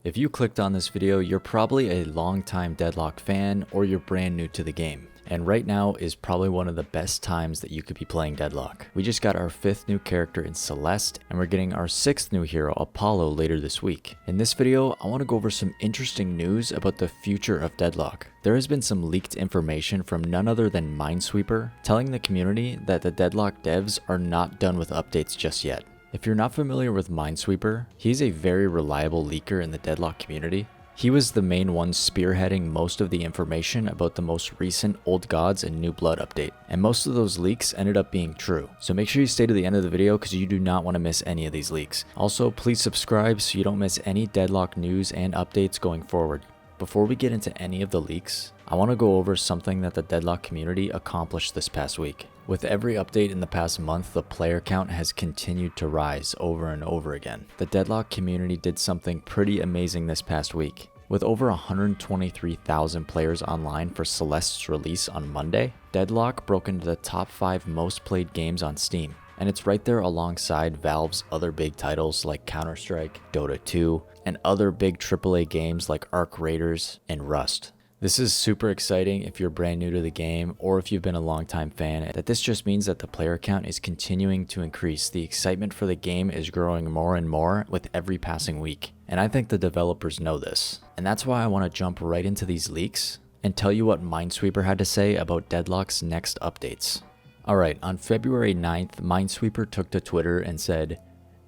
If you clicked on this video, you're probably a longtime Deadlock fan or you're brand new to the game. And right now is probably one of the best times that you could be playing Deadlock. We just got our 5th new character in Celeste, and we're getting our 6th new hero, Apollo, later this week. In this video, I want to go over some interesting news about the future of Deadlock. There has been some leaked information from none other than Minesweeper, telling the community that the Deadlock devs are not done with updates just yet. If you're not familiar with Minesweeper, he's a very reliable leaker in the Deadlock community. He was the main one spearheading most of the information about the most recent Old Gods and New Blood update, and most of those leaks ended up being true. So make sure you stay to the end of the video because you do not want to miss any of these leaks. Also, please subscribe so you don't miss any Deadlock news and updates going forward. Before we get into any of the leaks, I want to go over something that the Deadlock community accomplished this past week. With every update in the past month, the player count has continued to rise over and over again. The Deadlock community did something pretty amazing this past week. With over 123,000 players online for Celeste's release on Monday, Deadlock broke into the top 5 most played games on Steam. And it's right there alongside Valve's other big titles like Counter-Strike, Dota 2, and other big AAA games like Arc Raiders and Rust. This is super exciting if you're brand new to the game or if you've been a longtime fan, that this just means that the player count is continuing to increase. The excitement for the game is growing more and more with every passing week. And I think the developers know this. And that's why I want to jump right into these leaks and tell you what Minesweeper had to say about Deadlock's next updates. Alright, on February 9th, Minesweeper took to Twitter and said,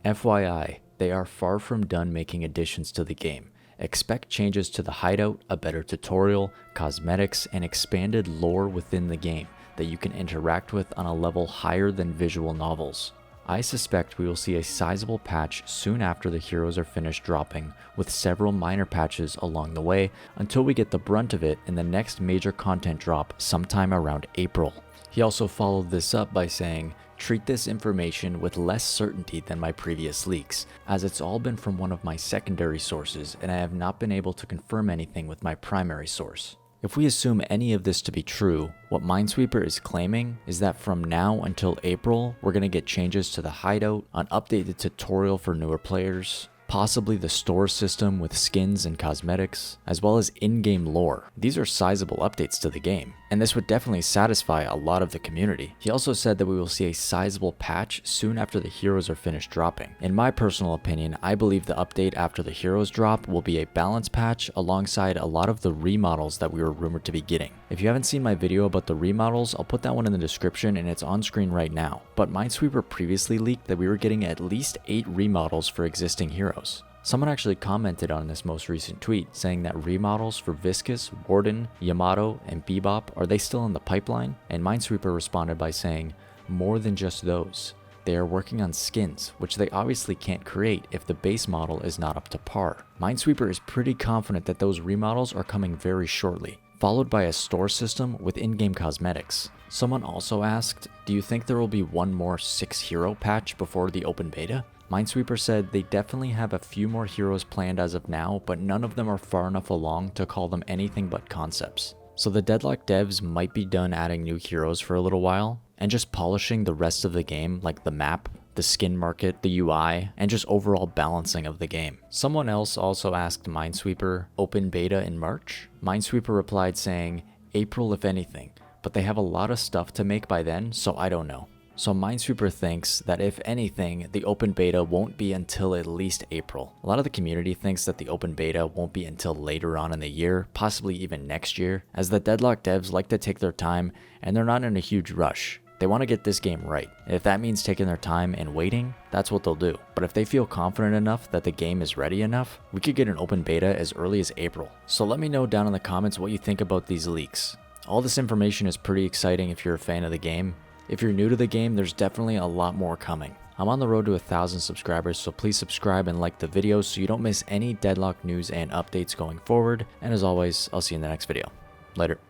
FYI, they are far from done making additions to the game. Expect changes to the hideout, a better tutorial, cosmetics, and expanded lore within the game that you can interact with on a level higher than visual novels. I suspect we will see a sizable patch soon after the heroes are finished dropping, with several minor patches along the way until we get the brunt of it in the next major content drop sometime around April. He also followed this up by saying, treat this information with less certainty than my previous leaks, as it's all been from one of my secondary sources and I have not been able to confirm anything with my primary source. If we assume any of this to be true, what Minesweeper is claiming is that from now until April, we're going to get changes to the hideout, an updated tutorial for newer players, possibly the store system with skins and cosmetics, as well as in-game lore. These are sizable updates to the game, and this would definitely satisfy a lot of the community. He also said that we will see a sizable patch soon after the heroes are finished dropping. In my personal opinion, I believe the update after the heroes drop will be a balance patch alongside a lot of the remodels that we were rumored to be getting. If you haven't seen my video about the remodels, I'll put that one in the description and it's on screen right now. But Minesweeper previously leaked that we were getting at least 8 remodels for existing heroes. Someone actually commented on this most recent tweet saying that remodels for Viscus, Warden, Yamato, and Bebop, are they still in the pipeline? And Minesweeper responded by saying, more than just those. They are working on skins, which they obviously can't create if the base model is not up to par. Minesweeper is pretty confident that those remodels are coming very shortly, followed by a store system with in-game cosmetics. Someone also asked, do you think there will be one more 6 hero patch before the open beta? Minesweeper said they definitely have a few more heroes planned as of now, but none of them are far enough along to call them anything but concepts. So the Deadlock devs might be done adding new heroes for a little while, and just polishing the rest of the game, like the map, the skin market, the UI, and just overall balancing of the game. Someone else also asked Minesweeper, open beta in March? Minesweeper replied saying, April if anything, but they have a lot of stuff to make by then, so I don't know. So Minesweeper thinks that if anything, the open beta won't be until at least April. A lot of the community thinks that the open beta won't be until later on in the year, possibly even next year, as the Deadlock devs like to take their time and they're not in a huge rush. They want to get this game right. And if that means taking their time and waiting, that's what they'll do. But if they feel confident enough that the game is ready enough, we could get an open beta as early as April. So let me know down in the comments what you think about these leaks. All this information is pretty exciting if you're a fan of the game. If you're new to the game, there's definitely a lot more coming. I'm on the road to 1,000 subscribers, so please subscribe and like the video so you don't miss any Deadlock news and updates going forward. And as always, I'll see you in the next video. Later.